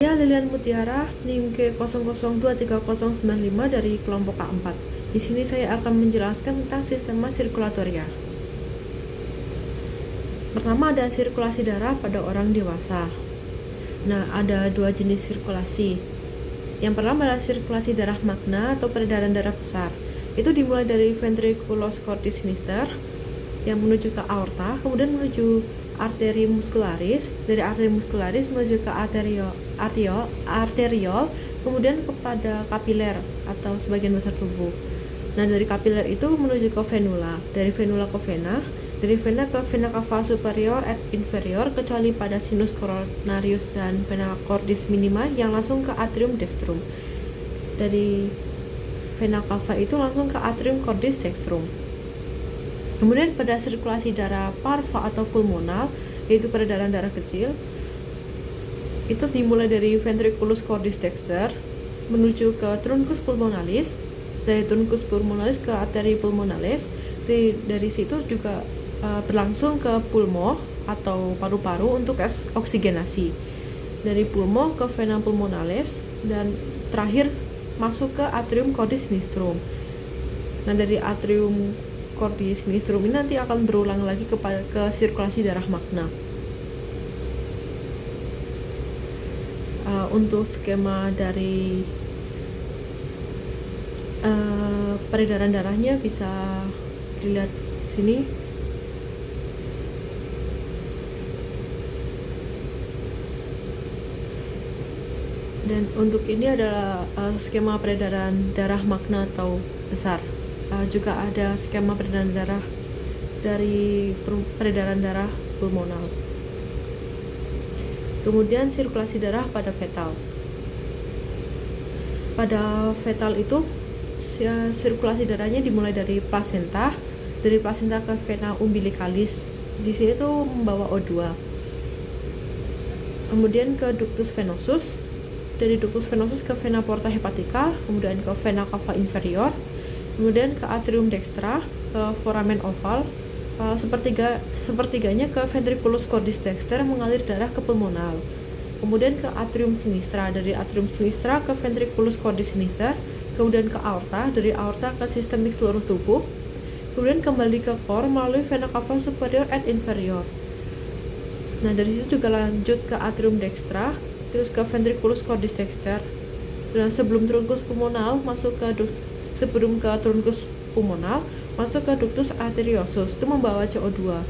Saya Lilian Mutiara, NIM K00239095 dari kelompok K4. Di sini saya akan menjelaskan tentang sistema sirkulatoria. Pertama ada sirkulasi darah pada orang dewasa. Nah, ada dua jenis sirkulasi. Yang pertama adalah sirkulasi darah magna atau peredaran darah besar. Itu dimulai dari ventriculus cordis sinister yang menuju ke aorta, kemudian menuju arteri muscularis, dari arteri muscularis menuju ke arteriol, kemudian kepada kapiler atau sebagian besar tubuh. Nah, dari kapiler itu menuju ke venula, dari venula ke vena, dari vena ke vena cava superior et inferior, kecuali pada sinus coronarius dan vena cordis minima yang langsung ke atrium dextrum. Dari vena cava itu langsung ke atrium cordis dextrum. Kemudian pada sirkulasi darah parva atau pulmonal, yaitu peredaran darah kecil, itu dimulai dari ventriculus cordis dexter menuju ke truncus pulmonalis, dari truncus pulmonalis ke arteri pulmonalis, dari situ juga berlangsung ke pulmo atau paru-paru untuk oksigenasi, dari pulmo ke vena pulmonalis, dan terakhir masuk ke atrium cordis sinistrum. Nah, dari atrium cordis sinistrum ini nanti akan berulang lagi ke sirkulasi darah magna. Untuk skema dari peredaran darahnya bisa dilihat sini. Dan untuk ini adalah skema peredaran darah magna atau besar. Juga ada skema peredaran darah dari peredaran darah pulmonal. Kemudian sirkulasi darah pada fetal. Pada fetal itu sirkulasi darahnya dimulai dari plasenta, dari plasenta ke vena umbilicalis. Di sini tuh membawa O2. Kemudian ke ductus venosus, dari ductus venosus ke vena porta hepatica, kemudian ke vena cava inferior, kemudian ke atrium dextra, ke foramen oval, sepertiganya ke ventriculus cordis dexter mengalir darah ke pulmonal, kemudian ke atrium sinistra, dari atrium sinistra ke ventriculus cordis sinister, kemudian ke aorta, dari aorta ke sistemik seluruh tubuh, kemudian kembali ke core melalui vena cava superior et inferior. Nah, dari situ juga lanjut ke atrium dextra, terus ke ventriculus cordis dexter, dan sebelum truncus pulmonal sebelum ke truncus pulmonal masuk ke ductus arteriosus, itu membawa CO2,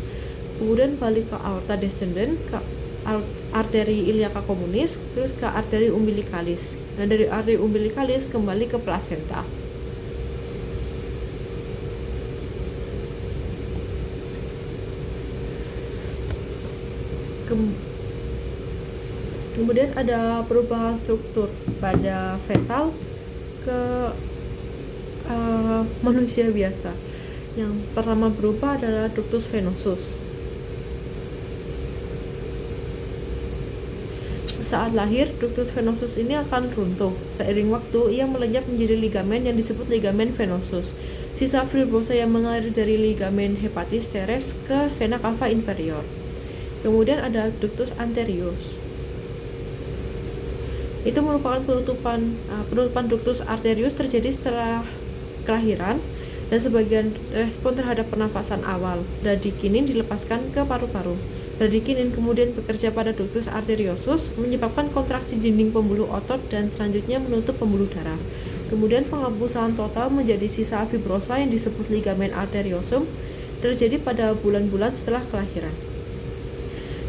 kemudian balik ke aorta descendens, ke arteri iliaca communis, terus ke arteri umbilicalis. Nah, dari arteri umbilicalis kembali ke plasenta. Kemudian ada perubahan struktur pada fetal ke manusia biasa. Yang pertama berubah adalah ductus venosus. Saat lahir, ductus venosus ini akan runtuh. Seiring waktu, ia melenyap menjadi ligamen yang disebut ligamen venosus. Sisa fibrosa yang mengalir dari ligamen hepatis teres ke vena cava inferior. Kemudian ada ductus anterius. Itu merupakan penutupan ductus arterius terjadi setelah kelahiran, dan sebagian respon terhadap pernafasan awal. Bradikinin dilepaskan ke paru-paru. Bradikinin kemudian bekerja pada ductus arteriosus, menyebabkan kontraksi dinding pembuluh otot dan selanjutnya menutup pembuluh darah. Kemudian penghapusan total menjadi sisa fibrosa yang disebut ligamen arteriosum terjadi pada bulan-bulan setelah kelahiran.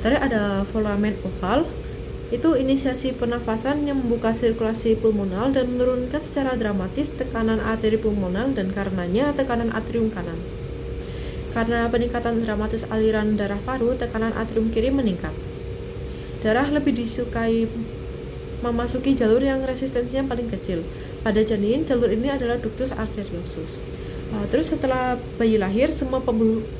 Tadi ada foramen oval. Itu inisiasi pernafasan yang membuka sirkulasi pulmonal dan menurunkan secara dramatis tekanan arteri pulmonal dan karenanya tekanan atrium kanan. Karena peningkatan dramatis aliran darah paru, tekanan atrium kiri meningkat. Darah lebih disukai memasuki jalur yang resistensinya paling kecil. Pada janin, jalur ini adalah ductus arteriosus. Terus setelah bayi lahir, semua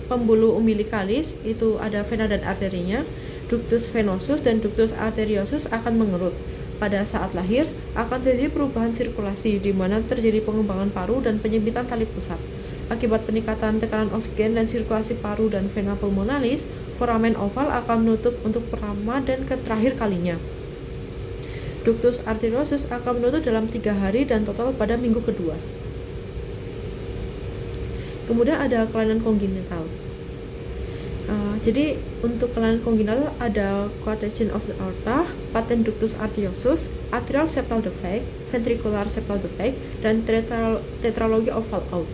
pembuluh umbilicalis, itu ada vena dan arterinya, ductus venosus dan ductus arteriosus akan mengerut. Pada saat lahir akan terjadi perubahan sirkulasi di mana terjadi pengembangan paru dan penyempitan tali pusat. Akibat peningkatan tekanan oksigen dan sirkulasi paru dan vena pulmonalis, foramen oval akan menutup untuk pertama dan terakhir kalinya. Ductus arteriosus akan menutup dalam 3 hari dan total pada minggu kedua. Kemudian ada kelainan kongenital. Jadi untuk kelainan kongenital ada coarctation of the aorta, patent ductus arteriosus, atrial septal defect, ventricular septal defect, dan tetralogy of fallout.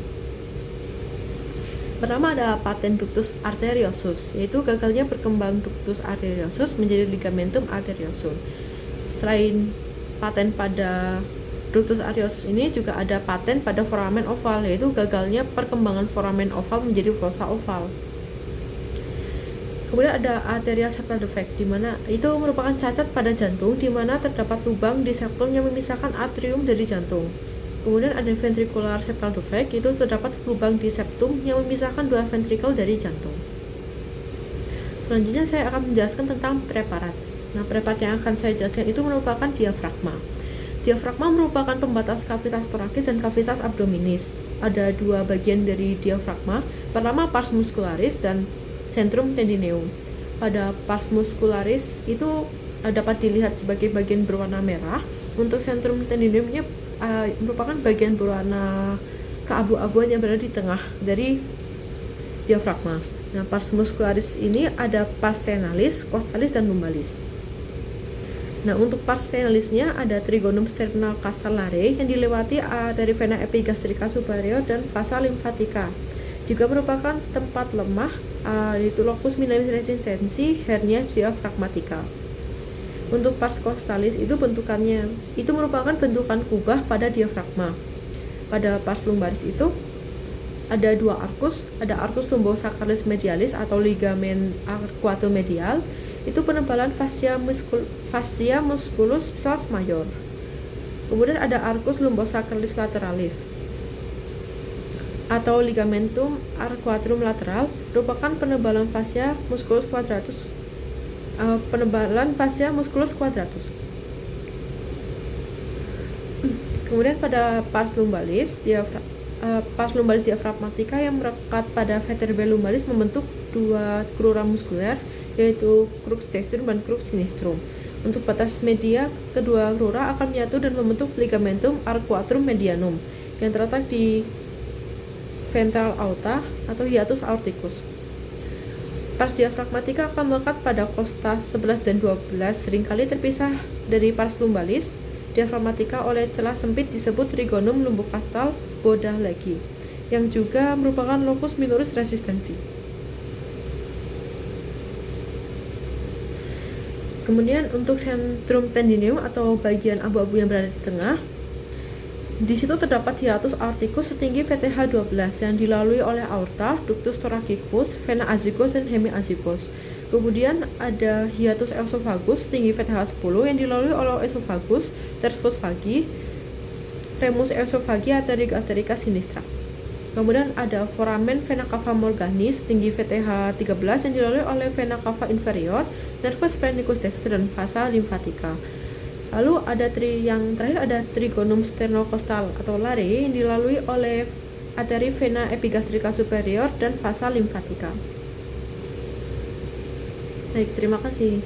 Pertama ada patent ductus arteriosus, yaitu gagalnya berkembang ductus arteriosus menjadi ligamentum arteriosum. Selain paten pada ductus arteriosus ini juga ada paten pada foramen oval, yaitu gagalnya perkembangan foramen oval menjadi fossa oval. Kemudian ada arterial septal defect, di mana itu merupakan cacat pada jantung di mana terdapat lubang di septum yang memisahkan atrium dari jantung. Kemudian ada ventricular septal defect, itu terdapat lubang di septum yang memisahkan dua ventrikel dari jantung. Selanjutnya saya akan menjelaskan tentang preparat. Nah, preparat yang akan saya jelaskan itu merupakan diafragma. Diafragma merupakan pembatas kavitas torakis dan kavitas abdominis. Ada dua bagian dari diafragma. Pertama pars muscularis dan centrum tendineum. Pada pars muscularis itu dapat dilihat sebagai bagian berwarna merah. Untuk centrum tendineumnya merupakan bagian berwarna keabu-abuan yang berada di tengah dari diafragma. Nah, pars muscularis ini ada pars stenalis, costalis, dan lumbalis. Nah, untuk pars stenalisnya ada trigonum sternal castellare yang dilewati dari vena epigastrika superior dan vasa limfatica. Juga merupakan tempat lemah, yaitu locus minimis resistensi hernia diafragmatica. Untuk pars costalis itu bentukannya itu merupakan bentukan kubah pada diafragma. Pada pars lumbalis itu ada dua arkus, ada arkus lumbosacralis medialis atau ligamen arcuatomedial, itu penebalan fascia musculus pes major. Kemudian ada arkus lumbosacralis lateralis atau ligamentum arcuatum lateral, merupakan penebalan fascia musculus quadratus. Kemudian pada pars lumbalis, pars lumbalis diafragmatica yang melekat pada vertebrae lumbalis membentuk dua crura muskuler, yaitu crux dextrum dan crux sinistrum. Untuk batas media, kedua crura akan menyatu dan membentuk ligamentum arcuatum medianum yang terletak di ventral aorta atau hiatus aorticus. Pars diafragmatica akan melekat pada costa 11 dan 12, seringkali terpisah dari pars lumbalis diafragmatica oleh celah sempit disebut trigonum lumbocastal bodah lagi, yang juga merupakan locus minoris resistensi. Kemudian untuk centrum tendineum atau bagian abu-abu yang berada di tengah, di situ terdapat hiatus aorticus setinggi VTH 12 yang dilalui oleh aorta, ductus thoracicus, vena azygos, dan hemiazygos. Kemudian ada hiatus esophagus setinggi VTH 10 yang dilalui oleh esophagus, terfus vagi, remus esophagi, arteria gastrica sinistra. Kemudian ada foramen vena cava morgani setinggi VTH 13 yang dilalui oleh vena cava inferior, nervus phrenicus dexter, dan vasa limfatica. Lalu ada yang terakhir ada trigonum sternocostal atau lare yang dilalui oleh arteri vena epigastrika superior dan vasa limfatica. Baik, terima kasih.